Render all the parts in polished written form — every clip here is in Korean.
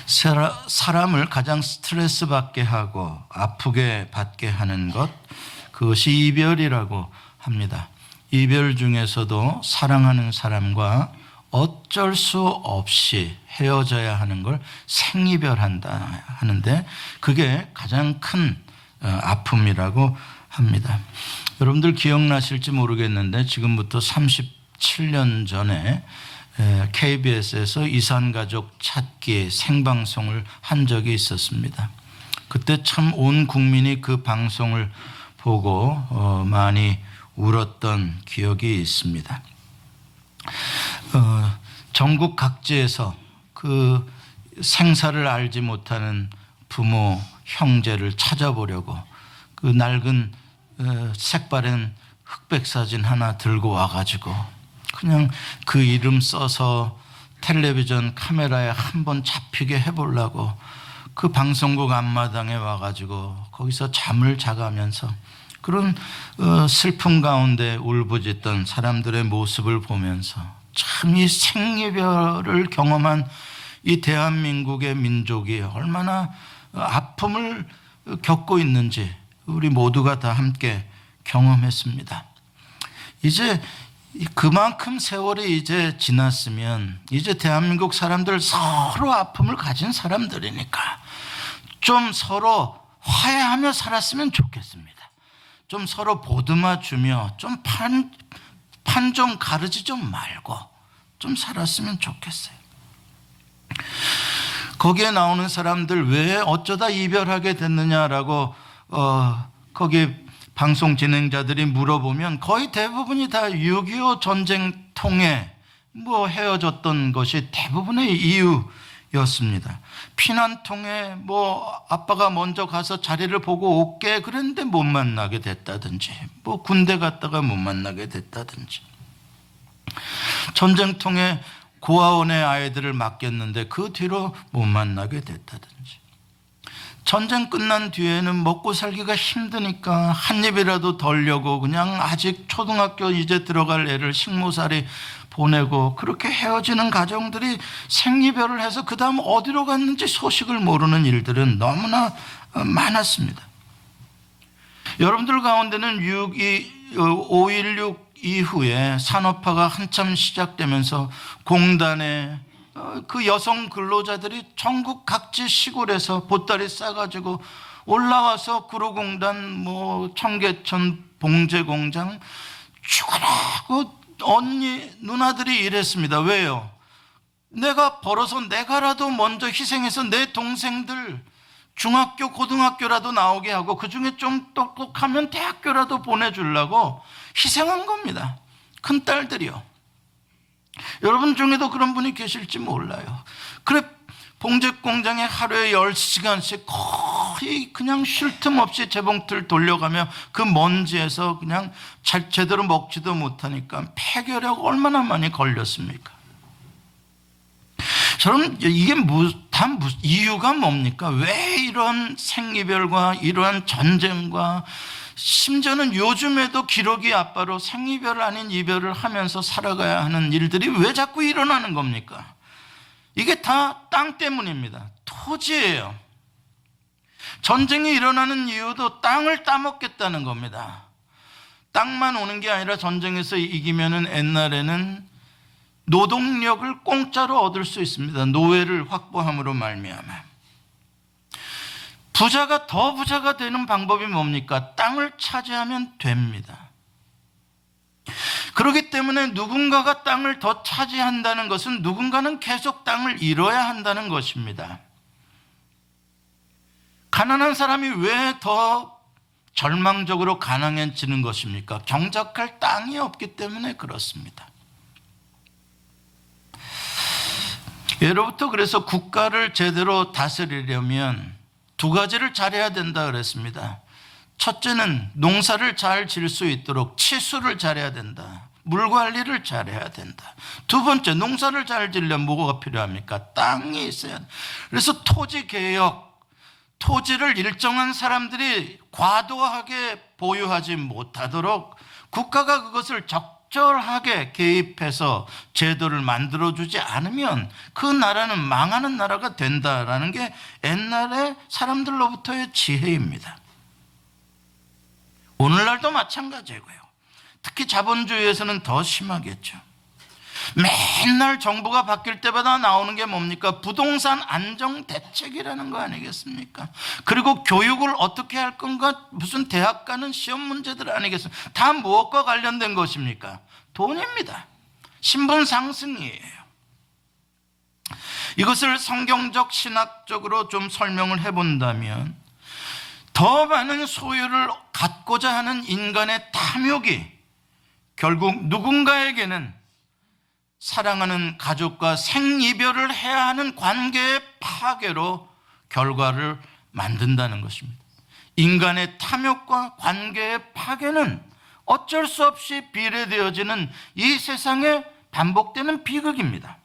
사람을 가장 스트레스 받게 하고 아프게 받게 하는 것, 그것이 이별이라고 합니다. 이별 중에서도 사랑하는 사람과 어쩔 수 없이 헤어져야 하는 걸 생이별한다 하는데, 그게 가장 큰 아픔이라고 합니다. 여러분들 기억나실지 모르겠는데 지금부터 37년 전에 KBS에서 이산가족 찾기 생방송을 한 적이 있었습니다. 그때 참 온 국민이 그 방송을 보고 많이 울었던 기억이 있습니다. 전국 각지에서 그 생사를 알지 못하는 부모, 형제를 찾아보려고 그 낡은 색바랜 흑백 사진 하나 들고 와가지고 그냥 그 이름 써서 텔레비전 카메라에 한번 잡히게 해보려고 그 방송국 앞마당에 와가지고 거기서 잠을 자가면서 그런 슬픔 가운데 울부짖던 사람들의 모습을 보면서 참 이 생이별을 경험한 이 대한민국의 민족이 얼마나 아픔을 겪고 있는지 우리 모두가 다 함께 경험했습니다. 이제 그만큼 세월이 이제 지났으면 이제 대한민국 사람들 서로 아픔을 가진 사람들이니까 좀 서로 화해하며 살았으면 좋겠습니다. 좀 서로 보듬어 주며 좀 판 좀 가르지 좀 말고 좀 살았으면 좋겠어요. 거기에 나오는 사람들 왜 어쩌다 이별하게 됐느냐라고 거기 방송 진행자들이 물어보면 거의 대부분이 다 6.25 전쟁 통해 헤어졌던 것이 대부분의 이유였습니다. 피난 통해 아빠가 먼저 가서 자리를 보고 올게 그랬는데 못 만나게 됐다든지 군대 갔다가 못 만나게 됐다든지, 전쟁 통해 고아원에 아이들을 맡겼는데 그 뒤로 못 만나게 됐다든지, 전쟁 끝난 뒤에는 먹고 살기가 힘드니까 한 입이라도 덜려고 그냥 아직 초등학교 이제 들어갈 애를 식모살이 보내고 그렇게 헤어지는 가정들이 생이별을 해서 그 다음 어디로 갔는지 소식을 모르는 일들은 너무나 많았습니다. 여러분들 가운데는 5.16 이후에 산업화가 한참 시작되면서 공단에 그 여성 근로자들이 전국 각지 시골에서 보따리 싸가지고 올라와서 구로공단, 청계천 봉제공장 죽어라고 언니 누나들이 이랬습니다. 왜요? 내가 벌어서 내가라도 먼저 희생해서 내 동생들 중학교 고등학교라도 나오게 하고 그중에 좀 똑똑하면 대학교라도 보내주려고 희생한 겁니다. 큰딸들이요. 여러분 중에도 그런 분이 계실지 몰라요. 그래 봉제공장에 하루에 10시간씩 거의 그냥 쉴 틈 없이 재봉틀 돌려가며 그 먼지에서 그냥 제대로 먹지도 못하니까 폐결핵 얼마나 많이 걸렸습니까? 저는 이게 이유가 뭡니까? 왜 이런 생이별과 이러한 전쟁과 심지어는 요즘에도 기러기 아빠로 생이별 아닌 이별을 하면서 살아가야 하는 일들이 왜 자꾸 일어나는 겁니까? 이게 다 땅 때문입니다. 토지예요. 전쟁이 일어나는 이유도 땅을 따먹겠다는 겁니다. 땅만 오는 게 아니라 전쟁에서 이기면은 옛날에는 노동력을 공짜로 얻을 수 있습니다. 노예를 확보함으로 말미암아. 부자가 더 부자가 되는 방법이 뭡니까? 땅을 차지하면 됩니다. 그렇기 때문에 누군가가 땅을 더 차지한다는 것은 누군가는 계속 땅을 잃어야 한다는 것입니다. 가난한 사람이 왜 더 절망적으로 가난해지는 것입니까? 경작할 땅이 없기 때문에 그렇습니다. 예로부터 그래서 국가를 제대로 다스리려면 두 가지를 잘해야 된다 그랬습니다. 첫째는 농사를 잘 지을 수 있도록 치수를 잘해야 된다. 물 관리를 잘해야 된다. 두 번째, 농사를 잘 지으려면 뭐가 필요합니까? 땅이 있어야 한다. 그래서 토지 개혁, 토지를 일정한 사람들이 과도하게 보유하지 못하도록 국가가 그것을 적절하게 개입해서 제도를 만들어주지 않으면 그 나라는 망하는 나라가 된다라는 게 옛날에 사람들로부터의 지혜입니다. 오늘날도 마찬가지고요. 특히 자본주의에서는 더 심하겠죠. 맨날 정부가 바뀔 때마다 나오는 게 뭡니까? 부동산 안정 대책이라는 거 아니겠습니까? 그리고 교육을 어떻게 할 건가? 무슨 대학 가는 시험 문제들 아니겠습니까? 다 무엇과 관련된 것입니까? 돈입니다. 신분 상승이에요. 이것을 성경적 신학적으로 좀 설명을 해본다면 더 많은 소유를 갖고자 하는 인간의 탐욕이 결국 누군가에게는 사랑하는 가족과 생이별을 해야 하는 관계의 파괴로 결과를 만든다는 것입니다. 인간의 탐욕과 관계의 파괴는 어쩔 수 없이 비례되어지는 이 세상에 반복되는 비극입니다.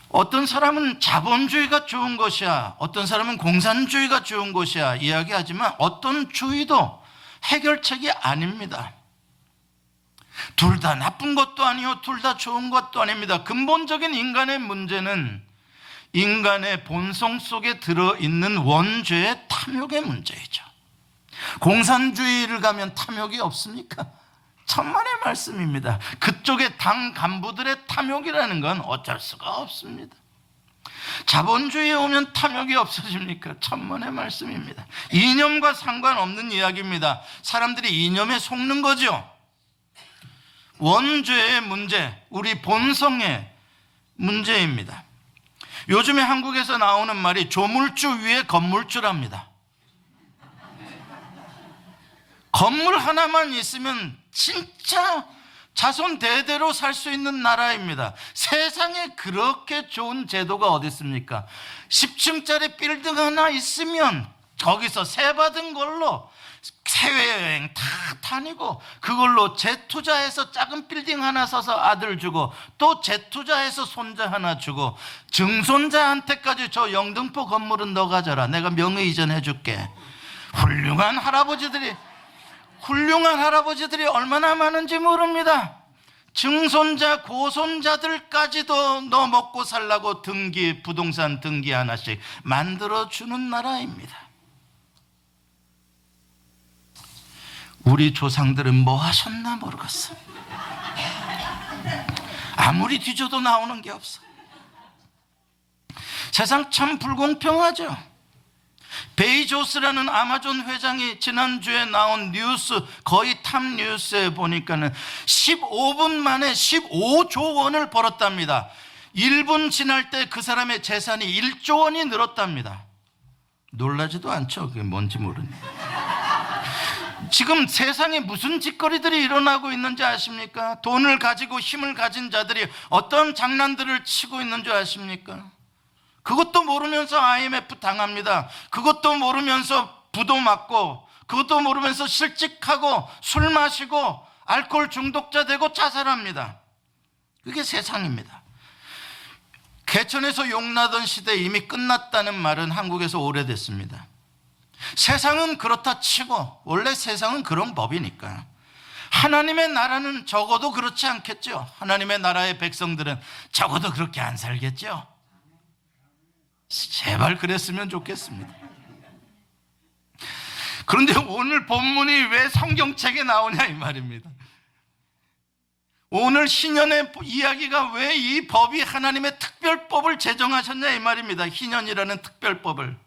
어떤 사람은 자본주의가 좋은 것이야, 어떤 사람은 공산주의가 좋은 것이야 이야기하지만 어떤 주의도 해결책이 아닙니다. 둘 다 나쁜 것도 아니요, 둘 다 좋은 것도 아닙니다. 근본적인 인간의 문제는 인간의 본성 속에 들어있는 원죄의 탐욕의 문제이죠. 공산주의를 가면 탐욕이 없습니까? 천만의 말씀입니다. 그쪽의 당 간부들의 탐욕이라는 건 어쩔 수가 없습니다. 자본주의에 오면 탐욕이 없어집니까? 천만의 말씀입니다. 이념과 상관없는 이야기입니다. 사람들이 이념에 속는 거죠. 원죄의 문제, 우리 본성의 문제입니다. 요즘에 한국에서 나오는 말이 조물주 위에 건물주랍니다. 건물 하나만 있으면 진짜 자손 대대로 살 수 있는 나라입니다. 세상에 그렇게 좋은 제도가 어디 있습니까? 10층짜리 빌딩 하나 있으면 거기서 세 받은 걸로 해외여행 다 다니고 그걸로 재투자해서 작은 빌딩 하나 사서 아들 주고 또 재투자해서 손자 하나 주고 증손자한테까지 저 영등포 건물은 너 가져라, 내가 명의 이전해 줄게. 훌륭한 할아버지들이 얼마나 많은지 모릅니다. 증손자 고손자들까지도 너 먹고 살라고 부동산 등기 하나씩 만들어주는 나라입니다. 우리 조상들은 뭐 하셨나 모르겠어. 아무리 뒤져도 나오는 게 없어. 세상 참 불공평하죠. 베이조스라는 아마존 회장이 지난주에 나온 뉴스, 거의 탑 뉴스에 보니까는 15분 만에 15조 원을 벌었답니다. 1분 지날 때 그 사람의 재산이 1조 원이 늘었답니다. 놀라지도 않죠. 그게 뭔지 모르네. 지금 세상에 무슨 짓거리들이 일어나고 있는지 아십니까? 돈을 가지고 힘을 가진 자들이 어떤 장난들을 치고 있는 줄 아십니까? 그것도 모르면서 IMF 당합니다. 그것도 모르면서 부도 맞고, 그것도 모르면서 실직하고 술 마시고 알코올 중독자 되고 자살합니다. 그게 세상입니다. 개천에서 용나던 시대 이미 끝났다는 말은 한국에서 오래됐습니다. 세상은 그렇다 치고 원래 세상은 그런 법이니까 하나님의 나라는 적어도 그렇지 않겠죠. 하나님의 나라의 백성들은 적어도 그렇게 안 살겠죠. 제발 그랬으면 좋겠습니다. 그런데 오늘 본문이 왜 성경책에 나오냐 이 말입니다. 오늘 희년의 이야기가 왜 이 법이 하나님의 특별법을 제정하셨냐 이 말입니다. 희년이라는 특별법을.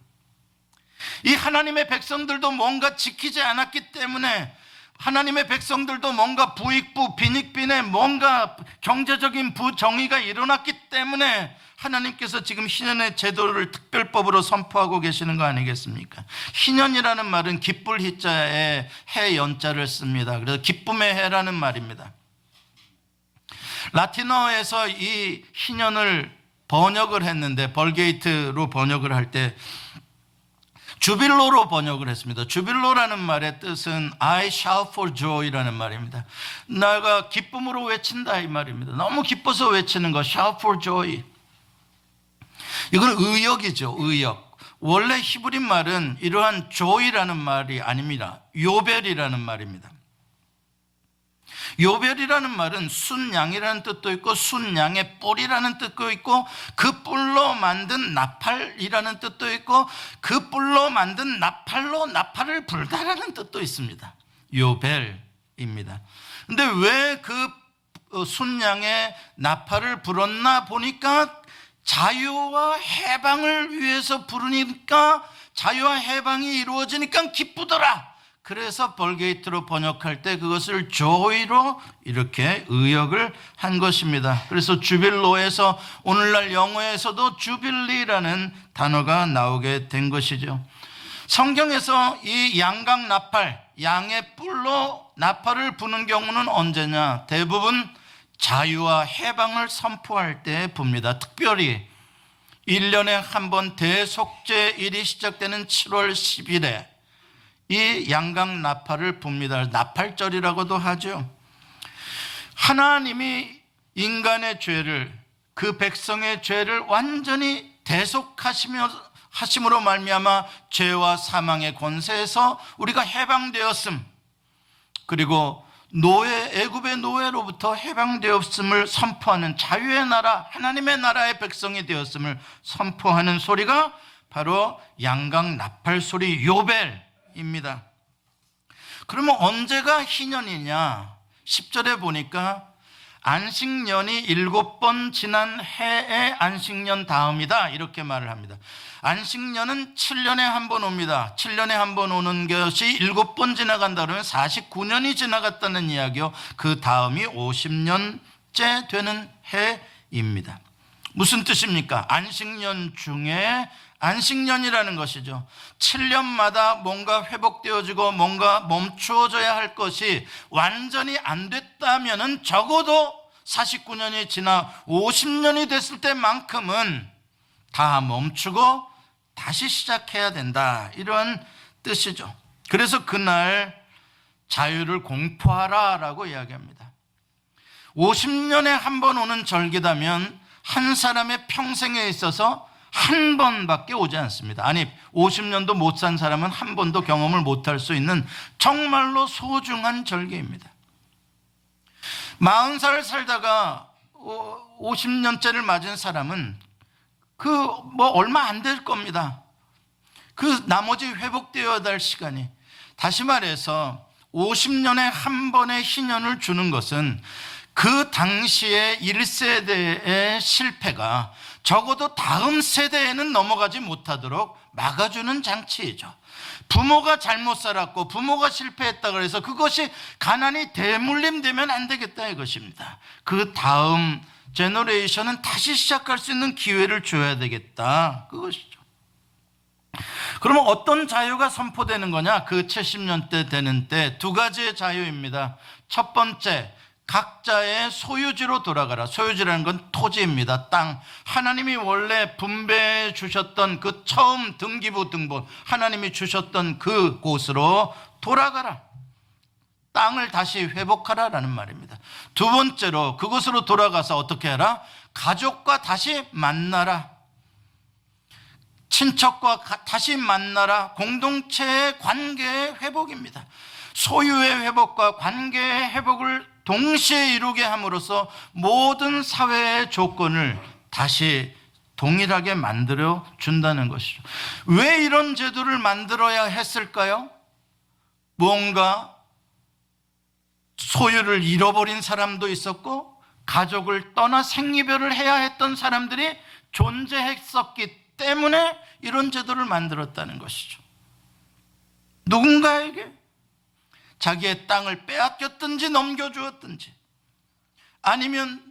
이 하나님의 백성들도 뭔가 지키지 않았기 때문에, 하나님의 백성들도 뭔가 부익부 빈익빈에 뭔가 경제적인 부정의가 일어났기 때문에 하나님께서 지금 희년의 제도를 특별법으로 선포하고 계시는 거 아니겠습니까? 희년이라는 말은 기쁠 희자에 해 연자를 씁니다. 그래서 기쁨의 해라는 말입니다. 라틴어에서 이 희년을 번역을 했는데, 벌게이트로 번역을 할 때 주빌로로 번역을 했습니다. 주빌로라는 말의 뜻은 I shout for joy라는 말입니다. 내가 기쁨으로 외친다 이 말입니다. 너무 기뻐서 외치는 거, shout for joy. 이건 의역이죠. 의역. 원래 히브리 말은 이러한 joy라는 말이 아닙니다. 요벨이라는 말입니다. 요벨이라는 말은 순양이라는 뜻도 있고 순양의 뿔이라는 뜻도 있고 그 뿔로 만든 나팔이라는 뜻도 있고 그 뿔로 만든 나팔로 나팔을 불다라는 뜻도 있습니다. 요벨입니다. 근데 왜 그 순양의 나팔을 불었나 보니까 자유와 해방을 위해서 부르니까 자유와 해방이 이루어지니까 기쁘더라. 그래서 벌게이트로 번역할 때 그것을 조이로 이렇게 의역을 한 것입니다. 그래서 주빌로에서 오늘날 영어에서도 주빌리라는 단어가 나오게 된 것이죠. 성경에서 이 양각 나팔, 양의 뿔로 나팔을 부는 경우는 언제냐? 대부분 자유와 해방을 선포할 때 붑니다. 특별히 1년에 한 번 대속죄일이 시작되는 7월 10일에 이 양각 나팔을 붑니다. 나팔절이라고도 하죠. 하나님이 인간의 죄를, 그 백성의 죄를 완전히 대속하심으로 말미암아 죄와 사망의 권세에서 우리가 해방되었음, 그리고 애굽의 노예로부터 해방되었음을 선포하는 자유의 나라, 하나님의 나라의 백성이 되었음을 선포하는 소리가 바로 양각 나팔 소리 요벨입니다. 그러면 언제가 희년이냐? 10절에 보니까 안식년이 7번 지난 해의 안식년 다음이다, 이렇게 말을 합니다. 안식년은 7년에 한 번 옵니다. 7년에 한 번 오는 것이 7번 지나간다 그러면 49년이 지나갔다는 이야기요. 그 다음이 50년째 되는 해입니다. 무슨 뜻입니까? 안식년 중에 안식년이라는 것이죠. 7년마다 뭔가 회복되어지고 뭔가 멈추어져야 할 것이 완전히 안 됐다면 적어도 49년이 지나 50년이 됐을 때만큼은 다 멈추고 다시 시작해야 된다, 이런 뜻이죠. 그래서 그날 자유를 공포하라 라고 이야기합니다. 50년에 한 번 오는 절기라면 한 사람의 평생에 있어서 한 번밖에 오지 않습니다. 아니, 50년도 못 산 사람은 한 번도 경험을 못할 수 있는 정말로 소중한 절기입니다. 40살 살다가 50년째를 맞은 사람은 얼마 안 될 겁니다. 그 나머지 회복되어야 할 시간이, 다시 말해서 50년에 한 번의 희년을 주는 것은 그 당시의 1세대의 실패가 적어도 다음 세대에는 넘어가지 못하도록 막아주는 장치이죠. 부모가 잘못 살았고 부모가 실패했다 그래서 그것이 가난이 대물림되면 안 되겠다, 이것입니다. 그 다음 제너레이션은 다시 시작할 수 있는 기회를 줘야 되겠다, 그것이죠. 그러면 어떤 자유가 선포되는 거냐? 그 70년대 되는 때 두 가지의 자유입니다. 첫 번째, 각자의 소유지로 돌아가라. 소유지라는 건 토지입니다. 땅. 하나님이 원래 분배해 주셨던 그 처음 등기부 등본, 하나님이 주셨던 그 곳으로 돌아가라. 땅을 다시 회복하라라는 말입니다. 두 번째로, 그곳으로 돌아가서 어떻게 해라? 가족과 다시 만나라. 친척과 다시 만나라. 공동체의 관계의 회복입니다. 소유의 회복과 관계의 회복을 동시에 이루게 함으로써 모든 사회의 조건을 다시 동일하게 만들어 준다는 것이죠. 왜 이런 제도를 만들어야 했을까요? 뭔가 소유를 잃어버린 사람도 있었고 가족을 떠나 생이별을 해야 했던 사람들이 존재했었기 때문에 이런 제도를 만들었다는 것이죠. 누군가에게 자기의 땅을 빼앗겼든지 넘겨주었든지 아니면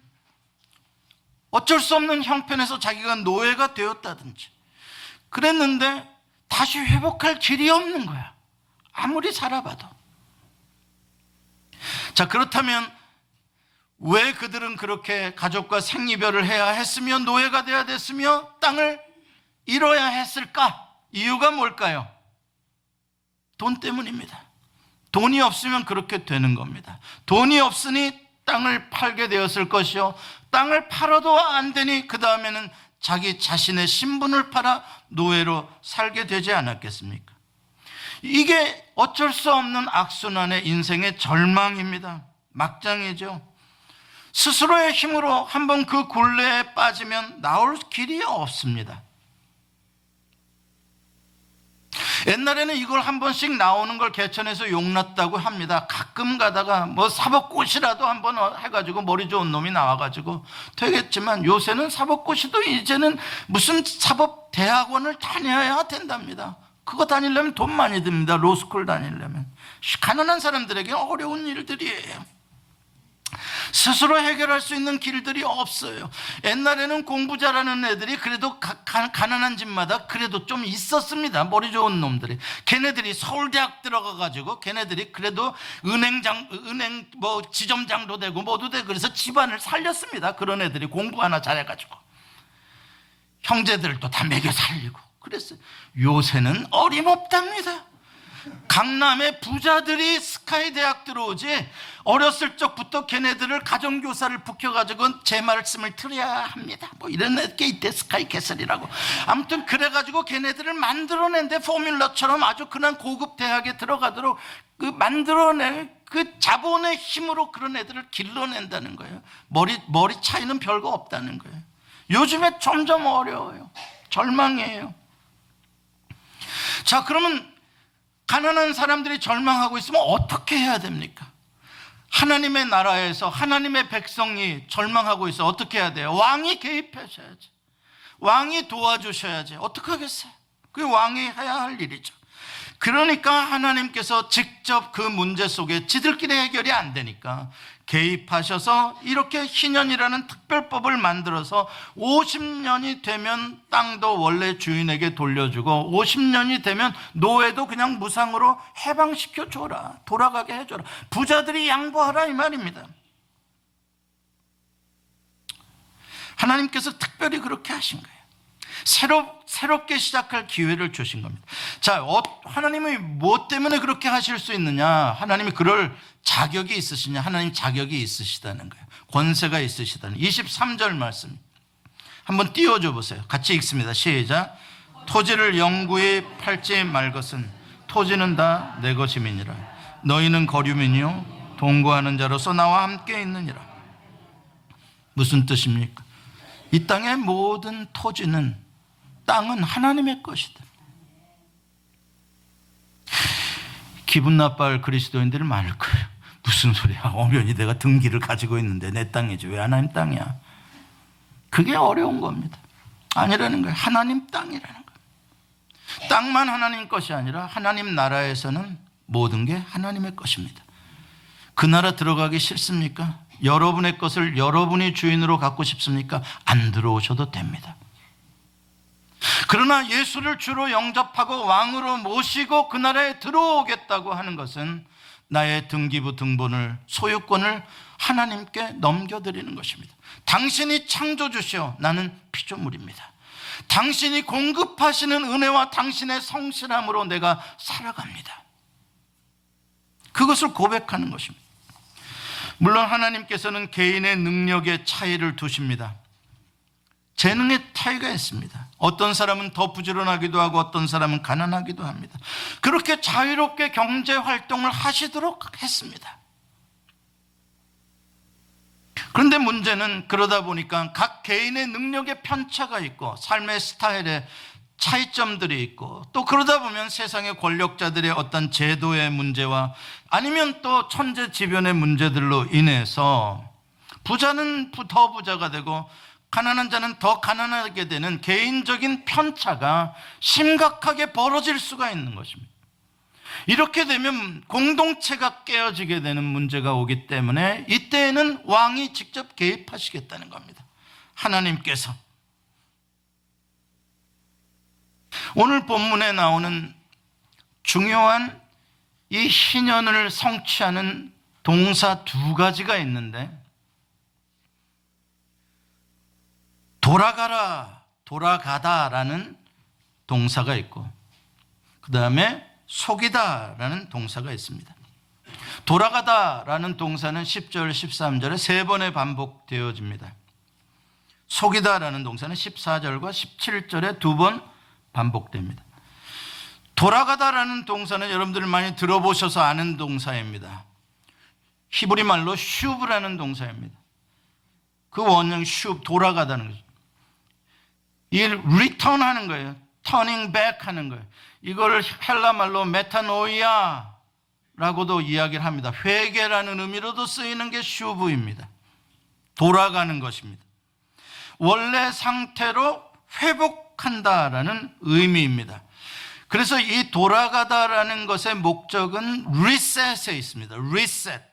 어쩔 수 없는 형편에서 자기가 노예가 되었다든지 그랬는데 다시 회복할 길이 없는 거야, 아무리 살아봐도. 자, 그렇다면 왜 그들은 그렇게 가족과 생이별을 해야 했으며 노예가 되어야 됐으며 땅을 잃어야 했을까? 이유가 뭘까요? 돈 때문입니다. 돈이 없으면 그렇게 되는 겁니다. 돈이 없으니 땅을 팔게 되었을 것이요, 땅을 팔아도 안 되니 그 다음에는 자기 자신의 신분을 팔아 노예로 살게 되지 않았겠습니까? 이게 어쩔 수 없는 악순환의 인생의 절망입니다. 막장이죠. 스스로의 힘으로 한번 그 굴레에 빠지면 나올 길이 없습니다. 옛날에는 이걸 한 번씩 나오는 걸 개천에서 용났다고 합니다. 가끔 가다가 뭐 사법고시라도 한번 해가지고 머리 좋은 놈이 나와가지고 되겠지만, 요새는 사법고시도 이제는 무슨 사법대학원을 다녀야 된답니다. 그거 다니려면 돈 많이 듭니다. 로스쿨 다니려면. 가난한 사람들에게 어려운 일들이에요. 스스로 해결할 수 있는 길들이 없어요. 옛날에는 공부 잘하는 애들이 그래도 가난한 집마다 그래도 좀 있었습니다. 머리 좋은 놈들이. 걔네들이 서울대학 들어가가지고 걔네들이 그래도 은행 뭐 지점장도 되고 뭐도 되고 그래서 집안을 살렸습니다. 그런 애들이 공부 하나 잘해가지고 형제들도 다 먹여 살리고 그랬어요. 요새는 어림없답니다. 강남의 부자들이 스카이 대학 들어오지, 어렸을 적부터 걔네들을 가정교사를 붙여가지고 제 말씀을 들어야 합니다. 뭐 이런 게 있대, 스카이 캐슬이라고. 아무튼 그래가지고 걔네들을 만들어낸데, 포뮬러처럼 아주 그냥 고급 대학에 들어가도록 그 만들어낼 그 자본의 힘으로 그런 애들을 길러낸다는 거예요. 머리 차이는 별거 없다는 거예요. 요즘에 점점 어려워요. 절망이에요. 자, 그러면 가난한 사람들이 절망하고 있으면 어떻게 해야 됩니까? 하나님의 나라에서 하나님의 백성이 절망하고 있어. 어떻게 해야 돼요? 왕이 개입하셔야지. 왕이 도와주셔야지. 어떻게 하겠어요? 그게 왕이 해야 할 일이죠. 그러니까 하나님께서 직접 그 문제 속에 지들끼리 해결이 안 되니까 개입하셔서 이렇게 희년이라는 특별법을 만들어서 50년이 되면 땅도 원래 주인에게 돌려주고 50년이 되면 노예도 그냥 무상으로 해방시켜줘라, 돌아가게 해줘라, 부자들이 양보하라, 이 말입니다. 하나님께서 특별히 그렇게 하신 거예요. 새롭게 시작할 기회를 주신 겁니다. 자, 하나님이 뭐 때문에 그렇게 하실 수 있느냐? 하나님이 그럴 자격이 있으시냐? 하나님 자격이 있으시다는 거예요. 권세가 있으시다는. 23절 말씀 한번 띄워줘 보세요. 같이 읽습니다. 시작. 토지를 영구히 팔지 말 것은 토지는 다 내 것임이니라. 너희는 거류민이요 동거하는 자로서 나와 함께 있느니라. 무슨 뜻입니까? 이 땅의 모든 토지는, 땅은 하나님의 것이다. 기분 나빠할 그리스도인들이 많을 거예요. 무슨 소리야, 엄연히 내가 등기를 가지고 있는데 내 땅이지 왜 하나님 땅이야? 그게 어려운 겁니다. 아니라는 거예요. 하나님 땅이라는 거예요. 땅만 하나님 것이 아니라 하나님 나라에서는 모든 게 하나님의 것입니다. 그 나라 들어가기 싫습니까? 여러분의 것을 여러분이 주인으로 갖고 싶습니까? 안 들어오셔도 됩니다. 그러나 예수를 주로 영접하고 왕으로 모시고 그 나라에 들어오겠다고 하는 것은 나의 등기부 등본을, 소유권을 하나님께 넘겨드리는 것입니다. 당신이 창조주시오, 나는 피조물입니다. 당신이 공급하시는 은혜와 당신의 성실함으로 내가 살아갑니다. 그것을 고백하는 것입니다. 물론 하나님께서는 개인의 능력의 차이를 두십니다. 재능의 차이가 있습니다. 어떤 사람은 더 부지런하기도 하고 어떤 사람은 가난하기도 합니다. 그렇게 자유롭게 경제 활동을 하시도록 했습니다. 그런데 문제는 그러다 보니까 각 개인의 능력의 편차가 있고 삶의 스타일에 차이점들이 있고, 또 그러다 보면 세상의 권력자들의 어떤 제도의 문제와 아니면 또 천재지변의 문제들로 인해서 부자는 더 부자가 되고 가난한 자는 더 가난하게 되는 개인적인 편차가 심각하게 벌어질 수가 있는 것입니다. 이렇게 되면 공동체가 깨어지게 되는 문제가 오기 때문에 이때에는 왕이 직접 개입하시겠다는 겁니다. 하나님께서. 오늘 본문에 나오는 중요한 이 희년을 성취하는 동사 두 가지가 있는데, 돌아가라, 돌아가다라는 동사가 있고, 그 다음에 속이다라는 동사가 있습니다. 돌아가다라는 동사는 10절, 13절에 세 번에 반복되어집니다. 속이다라는 동사는 14절과 17절에 두 번 반복됩니다. 돌아가다라는 동사는 여러분들 많이 들어보셔서 아는 동사입니다. 히브리 말로 슈브라는 동사입니다. 그 원형 슈브, 돌아가다는 거죠. 이 return 하는 거예요. turning back 하는 거예요. 이걸 헬라 말로 메타노이아라고도 이야기를 합니다. 회개라는 의미로도 쓰이는 게 슈브입니다. 돌아가는 것입니다. 원래 상태로 회복한다라는 의미입니다. 그래서 이 돌아가다라는 것의 목적은 reset에 있습니다. reset.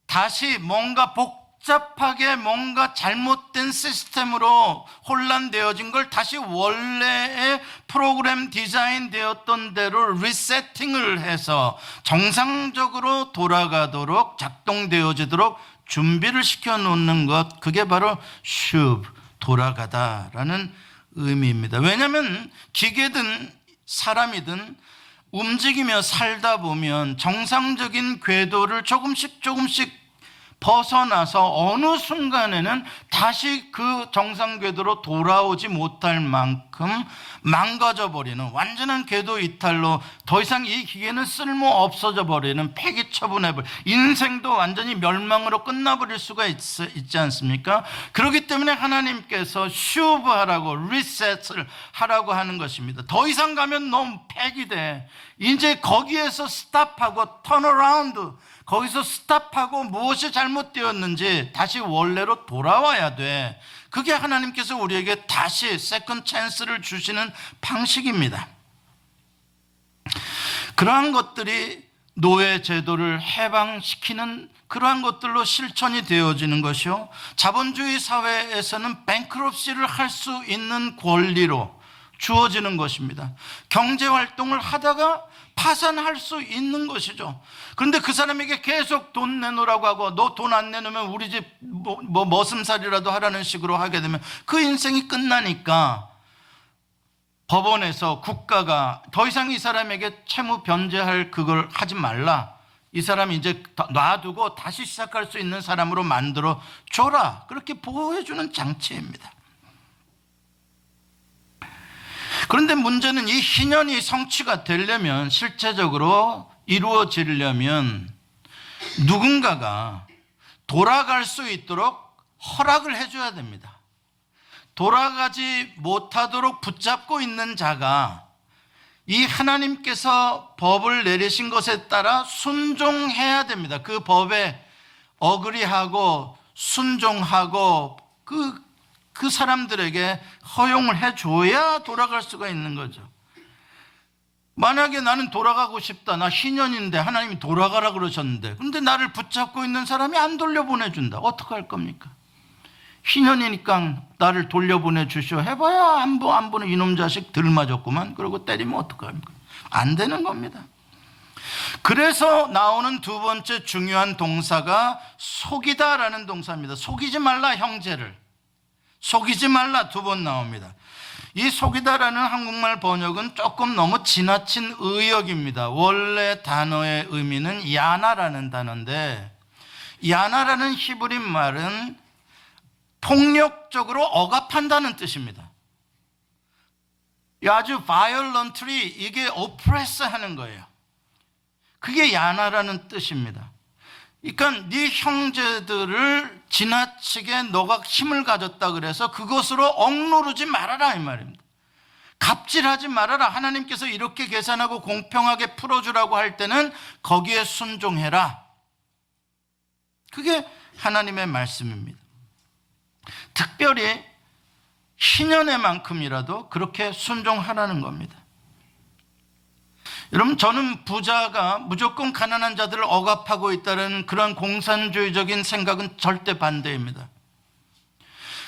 다시 뭔가 복잡하게 뭔가 잘못된 시스템으로 혼란되어진 걸 다시 원래의 프로그램 디자인 되었던 대로 리세팅을 해서 정상적으로 돌아가도록 작동되어지도록 준비를 시켜 놓는 것, 그게 바로 슈브, 돌아가다라는 의미입니다. 왜냐하면 기계든 사람이든 움직이며 살다 보면 정상적인 궤도를 조금씩 벗어나서 어느 순간에는 다시 그 정상 궤도로 돌아오지 못할 만큼 망가져 버리는 완전한 궤도 이탈로 더 이상 이 기계는 쓸모 없어져 버리는, 폐기 처분해 버리는, 인생도 완전히 멸망으로 끝나버릴 수가 있지 않습니까? 그렇기 때문에 하나님께서 슈브하라고, 리셋을 하라고 하는 것입니다. 더 이상 가면 너무 폐기돼. 이제 거기에서 스탑하고 턴어라운드, 거기서 스탑하고 무엇이 잘못되었는지 다시 원래로 돌아와야 돼. 그게 하나님께서 우리에게 다시 세컨 찬스를 주시는 방식입니다. 그러한 것들이 노예 제도를 해방시키는 그러한 것들로 실천이 되어지는 것이요, 자본주의 사회에서는 뱅크럽시를 할 수 있는 권리로 주어지는 것입니다. 경제활동을 하다가 파산할 수 있는 것이죠. 그런데 그 사람에게 계속 돈 내놓으라고 하고, 너 돈 안 내놓으면 우리 집 머슴살이라도 하라는 식으로 하게 되면 그 인생이 끝나니까 법원에서 국가가 더 이상 이 사람에게 채무 변제할 그걸 하지 말라, 이 사람 이제 놔두고 다시 시작할 수 있는 사람으로 만들어 줘라, 그렇게 보호해 주는 장치입니다. 그런데 문제는 이 희년이 성취가 되려면, 실제적으로 이루어지려면 누군가가 돌아갈 수 있도록 허락을 해줘야 됩니다. 돌아가지 못하도록 붙잡고 있는 자가 이 하나님께서 법을 내리신 것에 따라 순종해야 됩니다. 그 법에 어그리하고 순종하고 그 사람들에게 허용을 해줘야 돌아갈 수가 있는 거죠. 만약에 나는 돌아가고 싶다, 나 희년인데 하나님이 돌아가라 그러셨는데, 근데 나를 붙잡고 있는 사람이 안 돌려보내준다, 어떡할 겁니까? 희년이니까 나를 돌려보내 주시오 해봐야 안 보는 이놈 자식 들 맞았구만, 그러고 때리면 어떡합니까? 안 되는 겁니다. 그래서 나오는 두 번째 중요한 동사가 속이다라는 동사입니다. 속이지 말라, 형제를 속이지 말라, 두 번 나옵니다. 이 속이다라는 한국말 번역은 조금 너무 지나친 의역입니다. 원래 단어의 의미는 야나라는 단어인데, 야나라는 히브리 말은 폭력적으로 억압한다는 뜻입니다. 아주 violently, 이게 oppress 하는 거예요. 그게 야나라는 뜻입니다. 그러니까 네 형제들을 지나치게 너가 힘을 가졌다 그래서 그것으로 억누르지 말아라, 이 말입니다. 갑질하지 말아라. 하나님께서 이렇게 계산하고 공평하게 풀어주라고 할 때는 거기에 순종해라. 그게 하나님의 말씀입니다. 특별히 희년에만큼이라도 그렇게 순종하라는 겁니다. 여러분, 저는 부자가 무조건 가난한 자들을 억압하고 있다는 그런 공산주의적인 생각은 절대 반대입니다.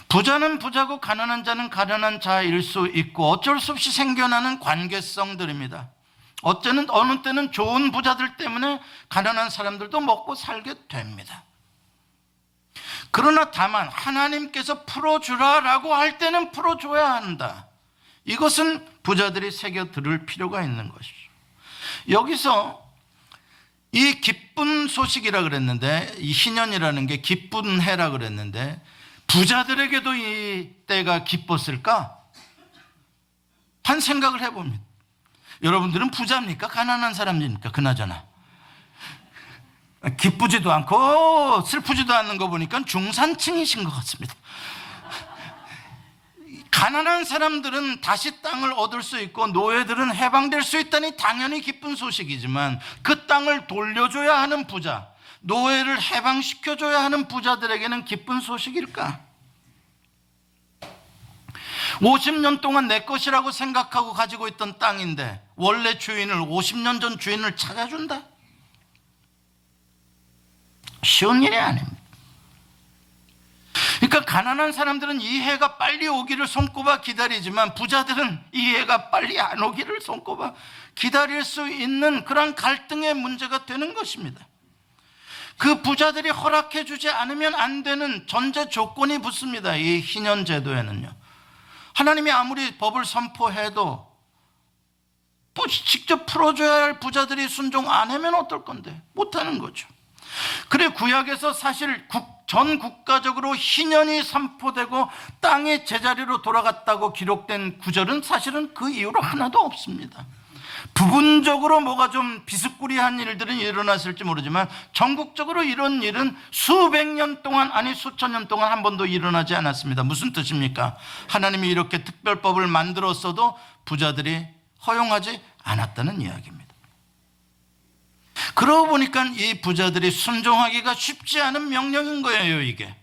부자는 부자고 가난한 자는 가난한 자일 수 있고 어쩔 수 없이 생겨나는 관계성들입니다. 어느 때는 좋은 부자들 때문에 가난한 사람들도 먹고 살게 됩니다. 그러나 다만 하나님께서 풀어주라라고 할 때는 풀어줘야 한다. 이것은 부자들이 새겨 들을 필요가 있는 것이죠. 여기서 이 기쁜 소식이라 그랬는데, 이 희년이라는 게 기쁜 해라 그랬는데, 부자들에게도 이 때가 기뻤을까? 한 생각을 해봅니다. 여러분들은 부자입니까? 가난한 사람입니까? 그나저나 기쁘지도 않고 슬프지도 않는 거 보니까 중산층이신 것 같습니다. 가난한 사람들은 다시 땅을 얻을 수 있고 노예들은 해방될 수 있다니 당연히 기쁜 소식이지만, 그 땅을 돌려줘야 하는 부자, 노예를 해방시켜줘야 하는 부자들에게는 기쁜 소식일까? 50년 동안 내 것이라고 생각하고 가지고 있던 땅인데 원래 주인을, 50년 전 주인을 찾아준다? 쉬운 일이 아닙니다. 그러니까 가난한 사람들은 이 해가 빨리 오기를 손꼽아 기다리지만, 부자들은 이 해가 빨리 안 오기를 손꼽아 기다릴 수 있는 그런 갈등의 문제가 되는 것입니다. 그 부자들이 허락해 주지 않으면 안 되는 전제 조건이 붙습니다. 이 희년 제도에는요, 하나님이 아무리 법을 선포해도 직접 풀어줘야 할 부자들이 순종 안 하면 어떨 건데? 못하는 거죠. 그래, 구약에서 사실 전 국가적으로 희년이 선포되고 땅이 제자리로 돌아갔다고 기록된 구절은 사실은 그 이후로 하나도 없습니다. 부분적으로 뭐가 좀 비스꾸리한 일들은 일어났을지 모르지만 전국적으로 이런 일은 수백 년 동안, 아니 수천 년 동안 한 번도 일어나지 않았습니다. 무슨 뜻입니까? 하나님이 이렇게 특별법을 만들었어도 부자들이 허용하지 않았다는 이야기입니다. 그러고 보니까 이 부자들이 순종하기가 쉽지 않은 명령인 거예요. 이게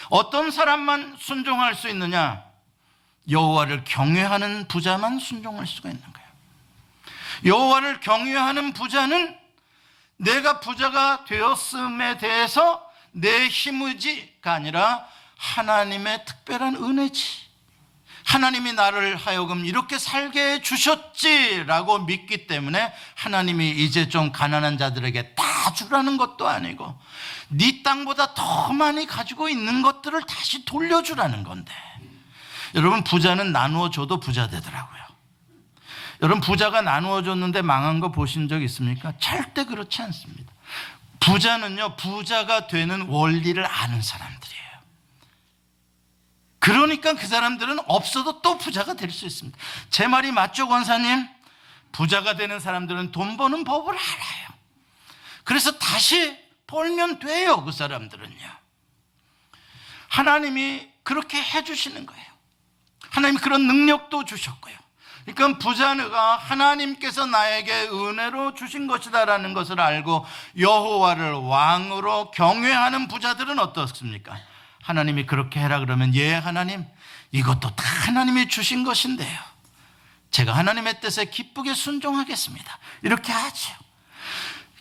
어떤 사람만 순종할 수 있느냐? 여호와를 경외하는 부자만 순종할 수가 있는 거예요. 여호와를 경외하는 부자는 내가 부자가 되었음에 대해서 내 힘의지가 아니라 하나님의 특별한 은혜지, 하나님이 나를 하여금 이렇게 살게 해주셨지라고 믿기 때문에 하나님이 이제 좀 가난한 자들에게 다 주라는 것도 아니고 네 땅보다 더 많이 가지고 있는 것들을 다시 돌려주라는 건데, 여러분, 부자는 나누어 줘도 부자 되더라고요. 여러분, 부자가 나누어 줬는데 망한 거 보신 적 있습니까? 절대 그렇지 않습니다. 부자는요, 부자가 되는 원리를 아는 사람들이에요. 그러니까 그 사람들은 없어도 또 부자가 될 수 있습니다. 제 말이 맞죠, 권사님? 부자가 되는 사람들은 돈 버는 법을 알아요. 그래서 다시 벌면 돼요. 그 사람들은요, 하나님이 그렇게 해주시는 거예요. 하나님이 그런 능력도 주셨고요. 그러니까 부자가 하나님께서 나에게 은혜로 주신 것이다라는 것을 알고 여호와를 왕으로 경외하는 부자들은 어떻습니까? 하나님이 그렇게 해라 그러면, 예 하나님, 이것도 다 하나님이 주신 것인데요, 제가 하나님의 뜻에 기쁘게 순종하겠습니다, 이렇게 하죠.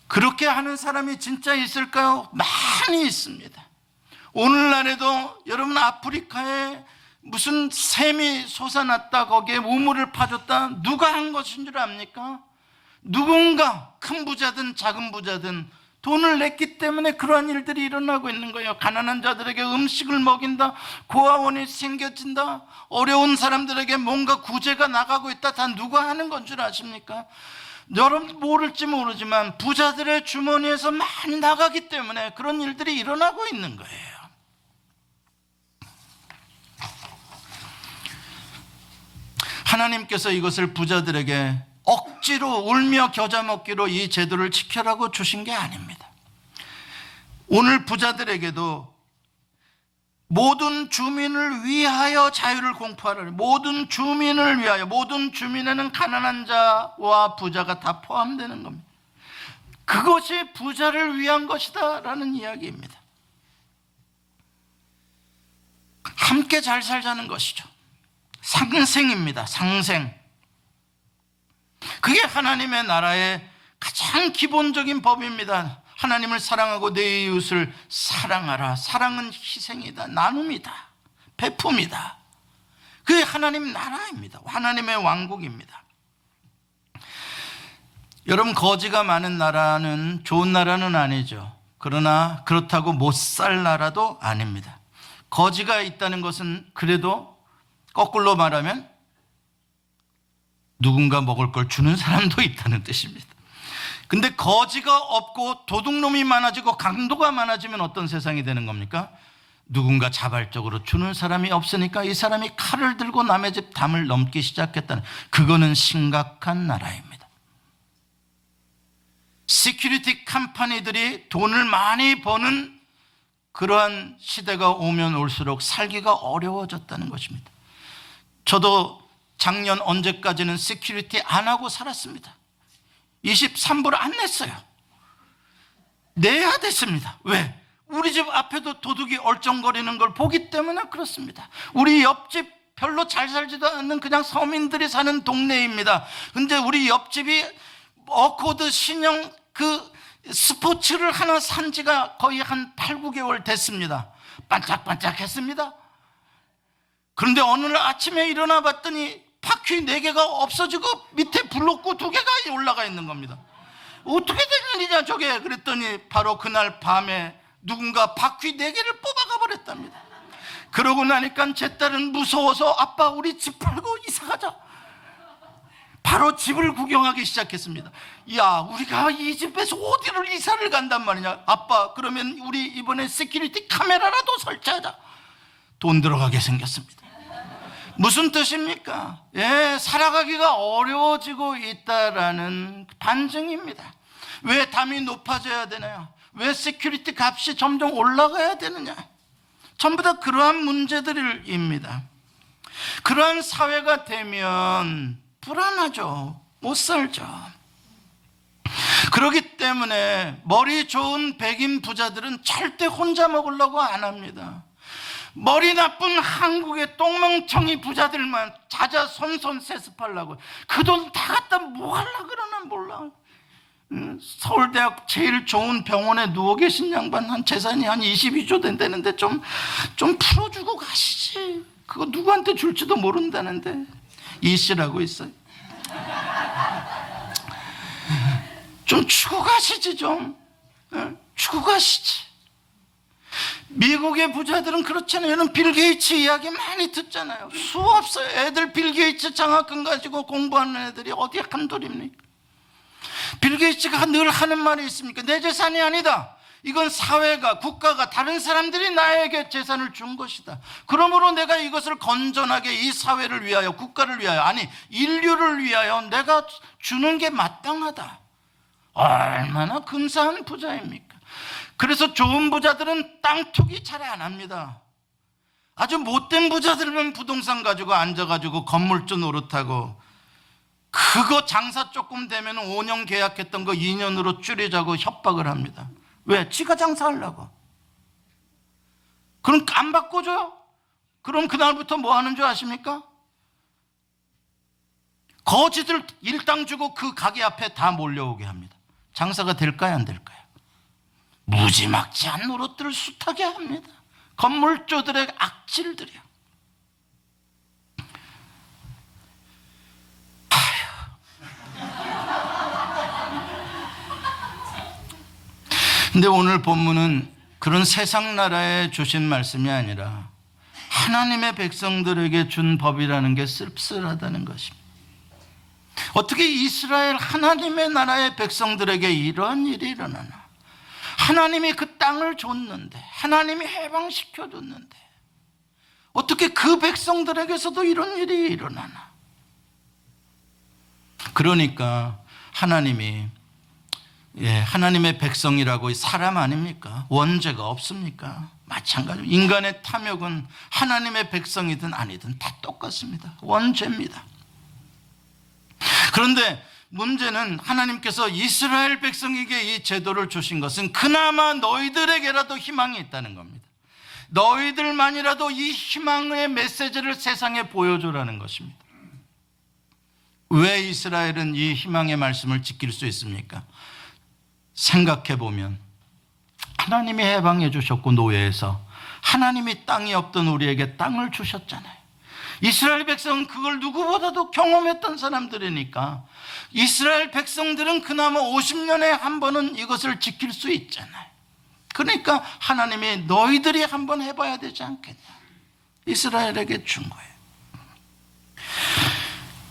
그렇게 하는 사람이 진짜 있을까요? 많이 있습니다. 오늘날에도 여러분, 아프리카에 무슨 샘이 솟아났다, 거기에 우물을 파줬다, 누가 한 것인 줄 압니까? 누군가, 큰 부자든 작은 부자든 돈을 냈기 때문에 그러한 일들이 일어나고 있는 거예요. 가난한 자들에게 음식을 먹인다, 고아원이 생겨진다, 어려운 사람들에게 뭔가 구제가 나가고 있다. 다 누가 하는 건 줄 아십니까? 여러분 모를지 모르지만 부자들의 주머니에서 많이 나가기 때문에 그런 일들이 일어나고 있는 거예요. 하나님께서 이것을 부자들에게 억지로 울며 겨자 먹기로 이 제도를 지켜라고 주신 게 아닙니다. 오늘 부자들에게도 모든 주민을 위하여 자유를 공포하라, 모든 주민을 위하여, 모든 주민에는 가난한 자와 부자가 다 포함되는 겁니다. 그것이 부자를 위한 것이다 라는 이야기입니다. 함께 잘 살자는 것이죠. 상생입니다. 상생. 그게 하나님의 나라의 가장 기본적인 법입니다. 하나님을 사랑하고 내 이웃을 사랑하라. 사랑은 희생이다, 나눔이다, 베품이다. 그게 하나님 나라입니다. 하나님의 왕국입니다. 여러분, 거지가 많은 나라는 좋은 나라는 아니죠. 그러나 그렇다고 못 살 나라도 아닙니다. 거지가 있다는 것은 그래도 거꾸로 말하면 누군가 먹을 걸 주는 사람도 있다는 뜻입니다. 근데 거지가 없고 도둑놈이 많아지고 강도가 많아지면 어떤 세상이 되는 겁니까? 누군가 자발적으로 주는 사람이 없으니까 이 사람이 칼을 들고 남의 집 담을 넘기 시작했다는, 그거는 심각한 나라입니다. 시큐리티 컴퍼니들이 돈을 많이 버는 그러한 시대가 오면 올수록 살기가 어려워졌다는 것입니다. 저도 작년 언제까지는 시큐리티 안 하고 살았습니다. 23불 안 냈어요. 내야 됐습니다. 왜? 우리 집 앞에도 도둑이 얼쩡거리는 걸 보기 때문에 그렇습니다. 우리 옆집 별로 잘 살지도 않는 그냥 서민들이 사는 동네입니다. 근데 우리 옆집이 어코드 신형 그 스포츠를 하나 산 지가 거의 한 8, 9개월 됐습니다. 반짝반짝 했습니다. 그런데 어느 날 아침에 일어나 봤더니 바퀴 4개가 없어지고 밑에 블록구 2개가 올라가 있는 겁니다. 어떻게 된 일이냐 저게. 그랬더니 바로 그날 밤에 누군가 바퀴 4개를 뽑아가 버렸답니다. 그러고 나니까 제 딸은 무서워서 아빠 우리 집 팔고 이사가자. 바로 집을 구경하기 시작했습니다. 야, 우리가 이 집에서 어디를 이사를 간단 말이냐. 아빠 그러면 우리 이번에 시큐리티 카메라라도 설치하자. 돈 들어가게 생겼습니다. 무슨 뜻입니까? 예, 살아가기가 어려워지고 있다라는 반증입니다. 왜 담이 높아져야 되나요? 왜 시큐리티 값이 점점 올라가야 되느냐? 전부 다 그러한 문제들입니다. 그러한 사회가 되면 불안하죠. 못 살죠. 그렇기 때문에 머리 좋은 백인 부자들은 절대 혼자 먹으려고 안 합니다. 머리 나쁜 한국의 똥멍청이 부자들만 자자손손 세습하려고. 그 돈 다 갖다 뭐 하려고 그러나 몰라. 서울대학 제일 좋은 병원에 누워 계신 양반 한 재산이 한 22조 된다는데 좀 풀어주고 가시지. 그거 누구한테 줄지도 모른다는데. 이 씨라고 있어요. 좀 주고 가시지 좀. 주고 가시지. 미국의 부자들은 그렇잖아요. 얘는 빌 게이츠 이야기 많이 듣잖아요. 수없어요. 애들 빌 게이츠 장학금 가지고 공부하는 애들이 어디 한둘입니까? 빌 게이츠가 늘 하는 말이 있습니까? 내 재산이 아니다. 이건 사회가, 국가가, 다른 사람들이 나에게 재산을 준 것이다. 그러므로 내가 이것을 건전하게 이 사회를 위하여, 국가를 위하여, 아니 인류를 위하여 내가 주는 게 마땅하다. 얼마나 근사한 부자입니까? 그래서 좋은 부자들은 땅 투기 잘 안 합니다. 아주 못된 부자들은 부동산 가지고 앉아가지고 건물주 노릇하고, 그거 장사 조금 되면 5년 계약했던 거 2년으로 줄이자고 협박을 합니다. 왜? 지가 장사하려고. 그럼 안 바꿔줘요? 그럼 그날부터 뭐 하는 줄 아십니까? 거지들 일당 주고 그 가게 앞에 다 몰려오게 합니다. 장사가 될까요, 안 될까요? 무지막지한 노릇들을 숱하게 합니다. 건물주들의 악질들이요. 근데 오늘 본문은 그런 세상 나라에 주신 말씀이 아니라 하나님의 백성들에게 준 법이라는 게 씁쓸하다는 것입니다. 어떻게 이스라엘 하나님의 나라의 백성들에게 이런 일이 일어나나? 하나님이 그 땅을 줬는데, 하나님이 해방시켜줬는데 어떻게 그 백성들에게서도 이런 일이 일어나나? 그러니까 하나님이, 하나님의 백성이라고 사람 아닙니까? 원죄가 없습니까? 마찬가지로 인간의 탐욕은 하나님의 백성이든 아니든 다 똑같습니다. 원죄입니다. 그런데 문제는 하나님께서 이스라엘 백성에게 이 제도를 주신 것은 그나마 너희들에게라도 희망이 있다는 겁니다. 너희들만이라도 이 희망의 메시지를 세상에 보여주라는 것입니다. 왜 이스라엘은 이 희망의 말씀을 지킬 수 있습니까? 생각해 보면 하나님이 해방해 주셨고, 노예에서 하나님이 땅이 없던 우리에게 땅을 주셨잖아요. 이스라엘 백성은 그걸 누구보다도 경험했던 사람들이니까 이스라엘 백성들은 그나마 50년에 한 번은 이것을 지킬 수 있잖아요. 그러니까 하나님이 너희들이 한번 해봐야 되지 않겠냐, 이스라엘에게 준 거예요.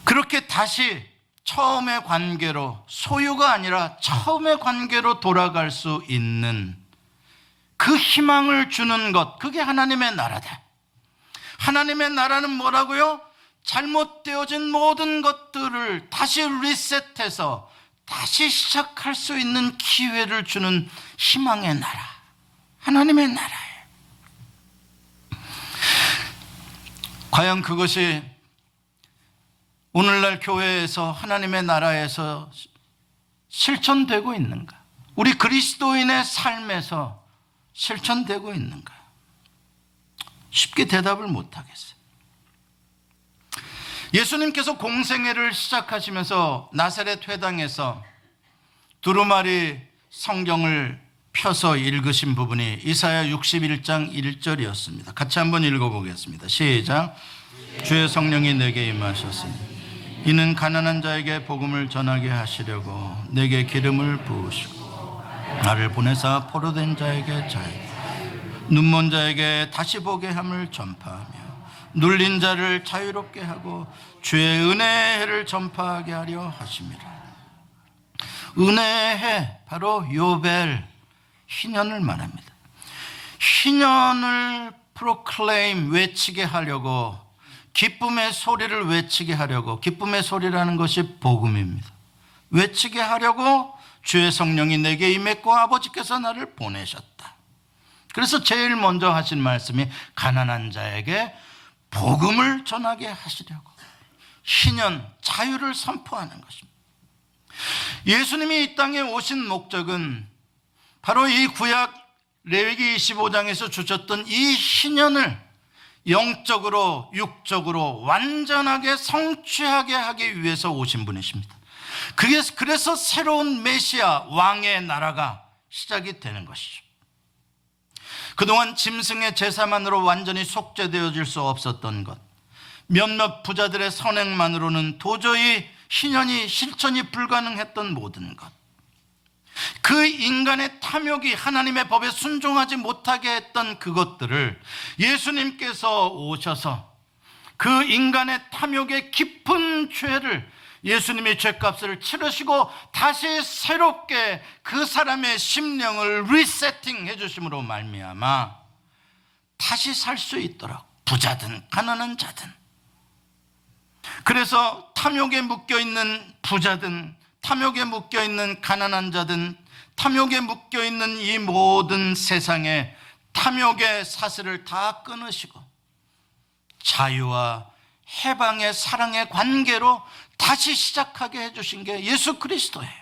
그렇게 다시 처음의 관계로, 소유가 아니라 처음의 관계로 돌아갈 수 있는 그 희망을 주는 것, 그게 하나님의 나라다. 하나님의 나라는 뭐라고요? 잘못되어진 모든 것들을 다시 리셋해서 다시 시작할 수 있는 기회를 주는 희망의 나라, 하나님의 나라예요. 과연 그것이 오늘날 교회에서, 하나님의 나라에서 실천되고 있는가? 우리 그리스도인의 삶에서 실천되고 있는가? 쉽게 대답을 못하겠어요. 예수님께서 공생애를 시작하시면서 나사렛 회당에서 두루마리 성경을 펴서 읽으신 부분이 이사야 61장 1절이었습니다. 같이 한번 읽어보겠습니다. 시작. 주의 성령이 내게 임하셨으니 이는 가난한 자에게 복음을 전하게 하시려고 내게 기름을 부으시고 나를 보내사 포로된 자에게 자유, 눈먼 자에게 다시 보게 함을 전파하며 눌린 자를 자유롭게 하고 주의 은혜의 해를 전파하게 하려 하심이라. 은혜의 해, 바로 요벨, 희년을 말합니다. 희년을 프로클레임, 외치게 하려고, 기쁨의 소리를 외치게 하려고, 기쁨의 소리라는 것이 복음입니다. 외치게 하려고 주의 성령이 내게 임했고 아버지께서 나를 보내셨다. 그래서 제일 먼저 하신 말씀이 가난한 자에게 복음을 전하게 하시려고, 희년, 자유를 선포하는 것입니다. 예수님이 이 땅에 오신 목적은 바로 이 구약 레위기 25장에서 주셨던 이 희년을 영적으로 육적으로 완전하게 성취하게 하기 위해서 오신 분이십니다. 그래서 새로운 메시아, 왕의 나라가 시작이 되는 것이죠. 그동안 짐승의 제사만으로 완전히 속죄되어질 수 없었던 것, 몇몇 부자들의 선행만으로는 도저히 희년이 실천이 불가능했던 모든 것, 그 인간의 탐욕이 하나님의 법에 순종하지 못하게 했던 그것들을 예수님께서 오셔서 그 인간의 탐욕의 깊은 죄를 예수님이 죄값을 치르시고 다시 새롭게 그 사람의 심령을 리세팅해 주심으로 말미암아 다시 살 수 있도록, 부자든 가난한 자든. 그래서 탐욕에 묶여있는 부자든 탐욕에 묶여있는 가난한 자든 탐욕에 묶여있는 이 모든 세상에 탐욕의 사슬을 다 끊으시고 자유와 해방의 사랑의 관계로 다시 시작하게 해주신 게 예수 그리스도예요.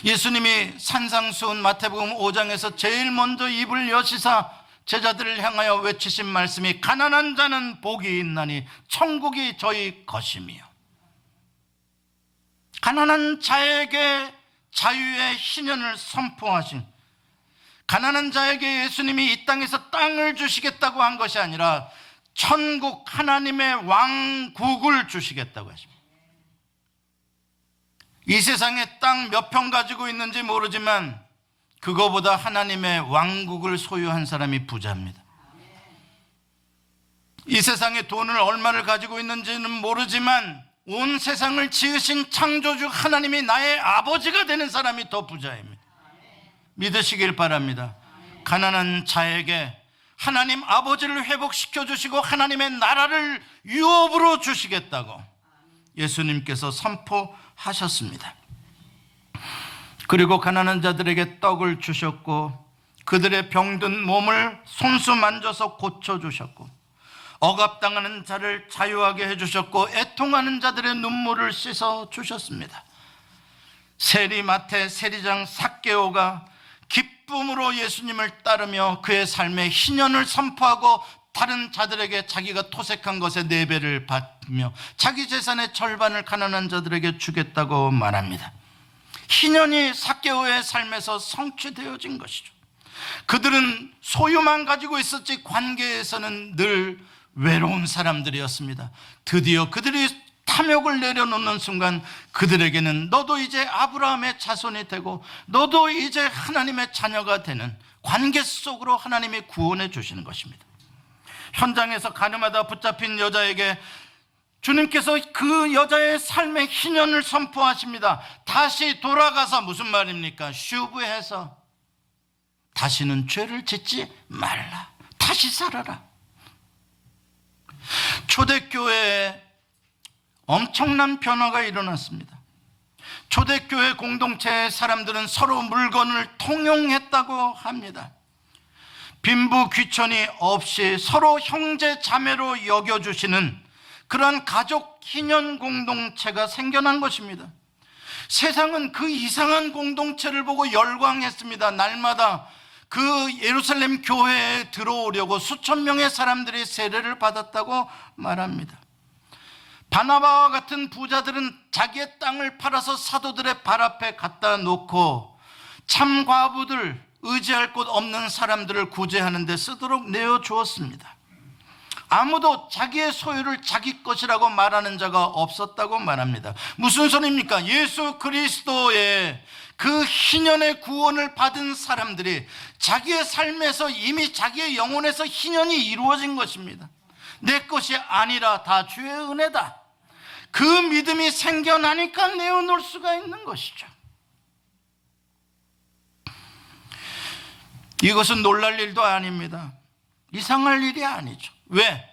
예수님이 산상수훈 마태복음 5장에서 제일 먼저 입을 여시사 제자들을 향하여 외치신 말씀이 가난한 자는 복이 있나니 천국이 저희 것이며, 가난한 자에게 자유의 희년을 선포하신, 가난한 자에게 예수님이 이 땅에서 땅을 주시겠다고 한 것이 아니라 천국 하나님의 왕국을 주시겠다고 하십니다. 이 세상에 땅 몇 평 가지고 있는지 모르지만 그거보다 하나님의 왕국을 소유한 사람이 부자입니다. 이 세상에 돈을 얼마를 가지고 있는지는 모르지만 온 세상을 지으신 창조주 하나님이 나의 아버지가 되는 사람이 더 부자입니다. 믿으시길 바랍니다. 가난한 자에게 하나님 아버지를 회복시켜 주시고 하나님의 나라를 유업으로 주시겠다고 예수님께서 선포하셨습니다. 그리고 가난한 자들에게 떡을 주셨고 그들의 병든 몸을 손수 만져서 고쳐주셨고 억압당하는 자를 자유하게 해주셨고 애통하는 자들의 눈물을 씻어 주셨습니다. 세리마태 세리장 삭개오가 기쁨으로 예수님을 따르며 그의 삶의 희년을 선포하고 다른 자들에게 자기가 토색한 것의 4배를 받으며 자기 재산의 절반을 가난한 자들에게 주겠다고 말합니다. 희년이 삭개오의 삶에서 성취되어진 것이죠. 그들은 소유만 가지고 있었지 관계에서는 늘 외로운 사람들이었습니다. 드디어 그들이 탐욕을 내려놓는 순간 그들에게는 너도 이제 아브라함의 자손이 되고 너도 이제 하나님의 자녀가 되는 관계 속으로 하나님이 구원해 주시는 것입니다. 현장에서 가늠하다 붙잡힌 여자에게 주님께서 그 여자의 삶의 희년을 선포하십니다. 다시 돌아가서 무슨 말입니까? 슈브해서 다시는 죄를 짓지 말라. 다시 살아라. 초대교회에 엄청난 변화가 일어났습니다. 초대교회 공동체의 사람들은 서로 물건을 통용했다고 합니다. 빈부 귀천이 없이 서로 형제 자매로 여겨주시는 그러한 가족 희년 공동체가 생겨난 것입니다. 세상은 그 이상한 공동체를 보고 열광했습니다. 날마다 그 예루살렘 교회에 들어오려고 수천 명의 사람들이 세례를 받았다고 말합니다. 바나바와 같은 부자들은 자기의 땅을 팔아서 사도들의 발 앞에 갖다 놓고 참 과부들, 의지할 곳 없는 사람들을 구제하는 데 쓰도록 내어주었습니다. 아무도 자기의 소유를 자기 것이라고 말하는 자가 없었다고 말합니다. 무슨 소리입니까? 예수 그리스도의 그 희년의 구원을 받은 사람들이 자기의 삶에서 이미 자기의 영혼에서 희년이 이루어진 것입니다. 내 것이 아니라 다 주의 은혜다. 그 믿음이 생겨나니까 내어놓을 수가 있는 것이죠. 이것은 놀랄 일도 아닙니다. 이상할 일이 아니죠. 왜?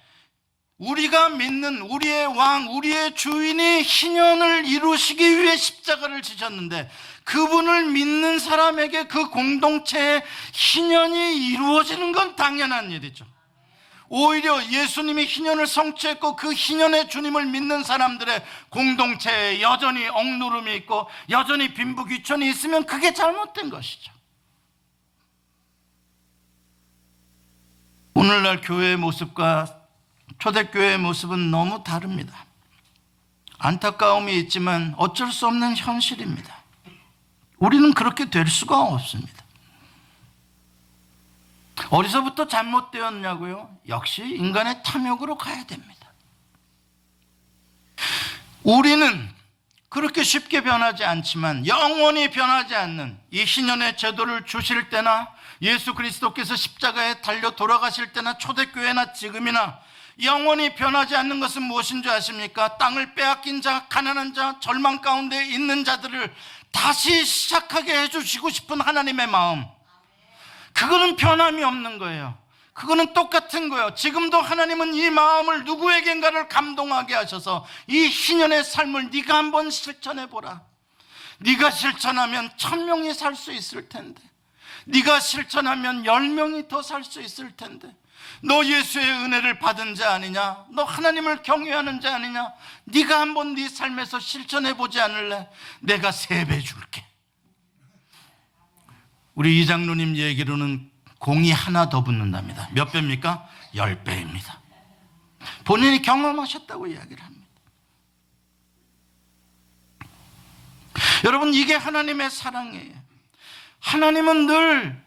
우리가 믿는 우리의 왕, 우리의 주인이 희년을 이루시기 위해 십자가를 지셨는데 그분을 믿는 사람에게 그 공동체의 희년이 이루어지는 건 당연한 일이죠. 오히려 예수님이 희년을 성취했고 그 희년의 주님을 믿는 사람들의 공동체에 여전히 억누름이 있고 여전히 빈부귀천이 있으면 그게 잘못된 것이죠. 오늘날 교회의 모습과 초대교회의 모습은 너무 다릅니다. 안타까움이 있지만 어쩔 수 없는 현실입니다. 우리는 그렇게 될 수가 없습니다. 어디서부터 잘못되었냐고요? 역시 인간의 탐욕으로 가야 됩니다. 우리는 그렇게 쉽게 변하지 않지만 영원히 변하지 않는 이 희년의 제도를 주실 때나 예수 그리스도께서 십자가에 달려 돌아가실 때나 초대교회나 지금이나 영원히 변하지 않는 것은 무엇인 줄 아십니까? 땅을 빼앗긴 자, 가난한 자, 절망 가운데 있는 자들을 다시 시작하게 해주시고 싶은 하나님의 마음, 그거는 변함이 없는 거예요. 그거는 똑같은 거예요. 지금도 하나님은 이 마음을 누구에겐가를 감동하게 하셔서 이 희년의 삶을 네가 한번 실천해보라. 네가 실천하면 1000명이 살 수 있을 텐데, 네가 실천하면 10명이 더 살 수 있을 텐데, 너 예수의 은혜를 받은 자 아니냐? 너 하나님을 경외하는 자 아니냐? 네가 한번 네 삶에서 실천해보지 않을래? 내가 3배 줄게. 우리 이장로님 얘기로는 공이 하나 더 붙는답니다. 몇 배입니까? 10배입니다. 본인이 경험하셨다고 이야기를 합니다. 여러분, 이게 하나님의 사랑이에요. 하나님은 늘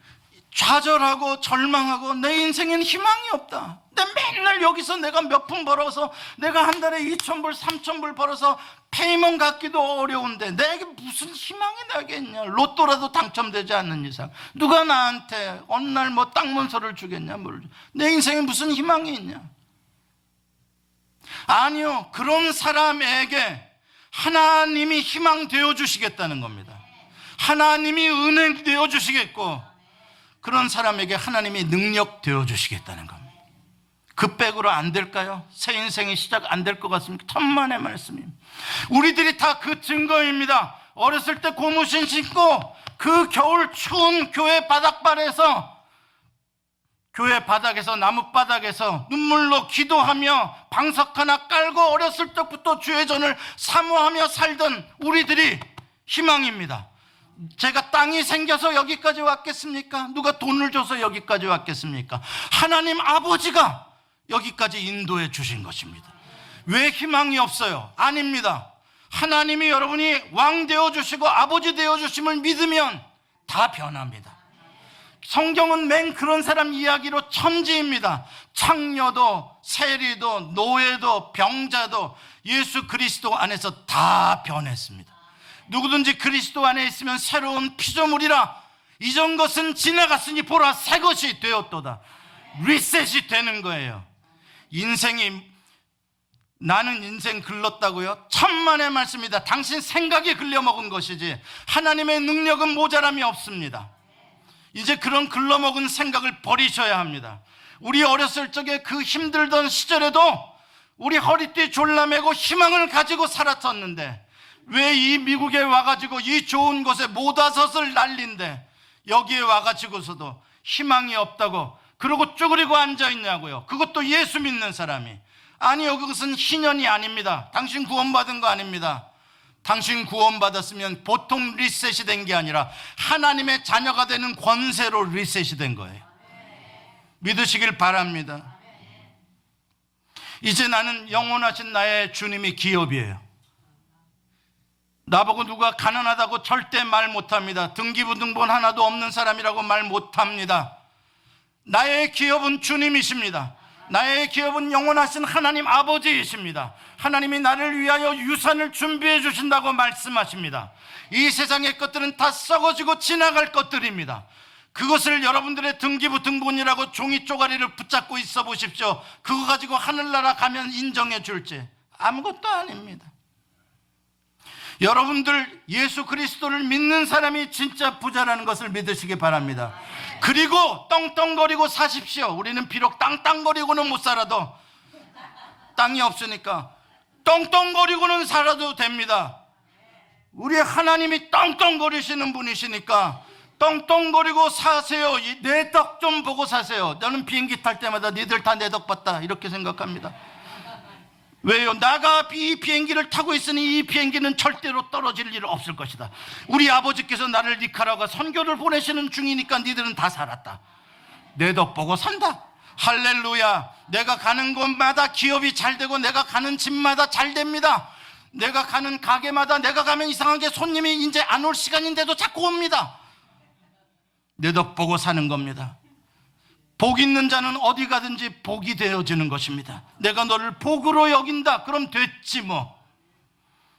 좌절하고 절망하고 내 인생엔 희망이 없다. 내 맨날 여기서 내가 몇 푼 벌어서 내가 한 달에 2000불 3000불 벌어서 페이먼 갖기도 어려운데 내게 무슨 희망이 나겠냐. 로또라도 당첨되지 않는 이상 누가 나한테 어느 날 뭐 땅 문서를 주겠냐. 내 인생에 무슨 희망이 있냐. 아니요, 그런 사람에게 하나님이 희망 되어주시겠다는 겁니다. 하나님이 은혜 되어주시겠고 그런 사람에게 하나님이 능력 되어주시겠다는 겁니다. 그 백으로 안 될까요? 새 인생이 시작 안 될 것 같습니까? 천만의 말씀입니다. 우리들이 다 그 증거입니다. 어렸을 때 고무신 신고 그 겨울 추운 교회 바닥발에서, 교회 바닥에서, 나뭇바닥에서 눈물로 기도하며 방석 하나 깔고 어렸을 때부터 주의 전을 사모하며 살던 우리들이 희망입니다. 제가 땅이 생겨서 여기까지 왔겠습니까? 누가 돈을 줘서 여기까지 왔겠습니까? 하나님 아버지가 여기까지 인도해 주신 것입니다. 왜 희망이 없어요? 아닙니다. 하나님이 여러분이 왕 되어주시고 아버지 되어주심을 믿으면 다 변합니다. 성경은 맨 그런 사람 이야기로 천지입니다. 창녀도 세리도 노예도 병자도 예수 그리스도 안에서 다 변했습니다. 누구든지 그리스도 안에 있으면 새로운 피조물이라. 이전 것은 지나갔으니 보라 새 것이 되었도다. 리셋이 되는 거예요. 인생이, 나는 인생 글렀다고요? 천만의 말씀입니다. 당신 생각이 글려먹은 것이지 하나님의 능력은 모자람이 없습니다. 이제 그런 글러먹은 생각을 버리셔야 합니다. 우리 어렸을 적에 그 힘들던 시절에도 우리 허리띠 졸라매고 희망을 가지고 살았었는데 왜 이 미국에 와가지고 이 좋은 곳에 모다섯을 날린데 여기에 와가지고서도 희망이 없다고 그러고 쭈그리고 앉아있냐고요. 그것도 예수 믿는 사람이. 아니요, 그것은 희년이 아닙니다. 당신 구원받은 거 아닙니다. 당신 구원받았으면 보통 리셋이 된 게 아니라 하나님의 자녀가 되는 권세로 리셋이 된 거예요. 믿으시길 바랍니다. 이제 나는 영원하신 나의 주님이 기업이에요. 나보고 누가 가난하다고 절대 말 못합니다. 등기부등본 하나도 없는 사람이라고 말 못합니다. 나의 기업은 주님이십니다. 나의 기업은 영원하신 하나님 아버지이십니다. 하나님이 나를 위하여 유산을 준비해 주신다고 말씀하십니다. 이 세상의 것들은 다 썩어지고 지나갈 것들입니다. 그것을 여러분들의 등기부등본이라고 종이 쪼가리를 붙잡고 있어 보십시오. 그거 가지고 하늘나라 가면 인정해 줄지? 아무것도 아닙니다. 여러분들 예수 그리스도를 믿는 사람이 진짜 부자라는 것을 믿으시기 바랍니다. 그리고 떵떵거리고 사십시오. 우리는 비록 땅땅거리고는 못 살아도, 땅이 없으니까 떵떵거리고는 살아도 됩니다. 우리 하나님이 떵떵거리시는 분이시니까 떵떵거리고 사세요. 내 덕 좀 보고 사세요. 나는 비행기 탈 때마다 니들 다 내 덕 봤다 이렇게 생각합니다. 왜요? 나가 이 비행기를 타고 있으니 이 비행기는 절대로 떨어질 일 없을 것이다. 우리 아버지께서 나를 니카라과 선교를 보내시는 중이니까 니들은 다 살았다. 내 덕 보고 산다. 할렐루야. 내가 가는 곳마다 기업이 잘 되고 내가 가는 집마다 잘 됩니다. 내가 가는 가게마다 내가 가면 이상하게 손님이 이제 안 올 시간인데도 자꾸 옵니다. 내 덕 보고 사는 겁니다. 복 있는 자는 어디 가든지 복이 되어지는 것입니다. 내가 너를 복으로 여긴다. 그럼 됐지 뭐.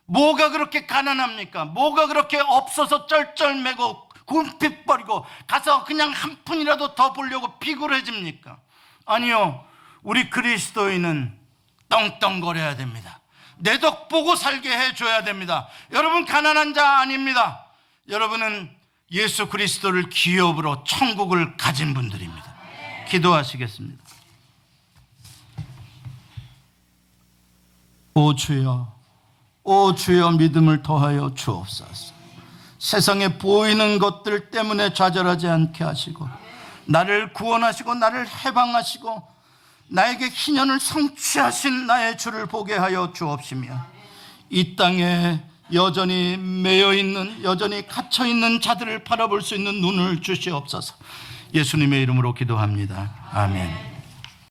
뭐가 그렇게 가난합니까? 뭐가 그렇게 없어서 쩔쩔매고 굶핏버리고 가서 그냥 한 푼이라도 더 보려고 비굴해집니까? 아니요. 우리 그리스도인은 떵떵거려야 됩니다. 내 덕 보고 살게 해줘야 됩니다. 여러분 가난한 자 아닙니다. 여러분은 예수 그리스도를 기업으로 천국을 가진 분들입니다. 기도하시겠습니다. 오 주여, 오 주여, 믿음을 더하여 주옵소서. 세상에 보이는 것들 때문에 좌절하지 않게 하시고 나를 구원하시고 나를 해방하시고 나에게 희년을 성취하신 나의 주를 보게 하여 주옵시며 이 땅에 여전히 매여있는, 여전히 갇혀있는 자들을 바라볼 수 있는 눈을 주시옵소서. 예수님의 이름으로 기도합니다. 아멘.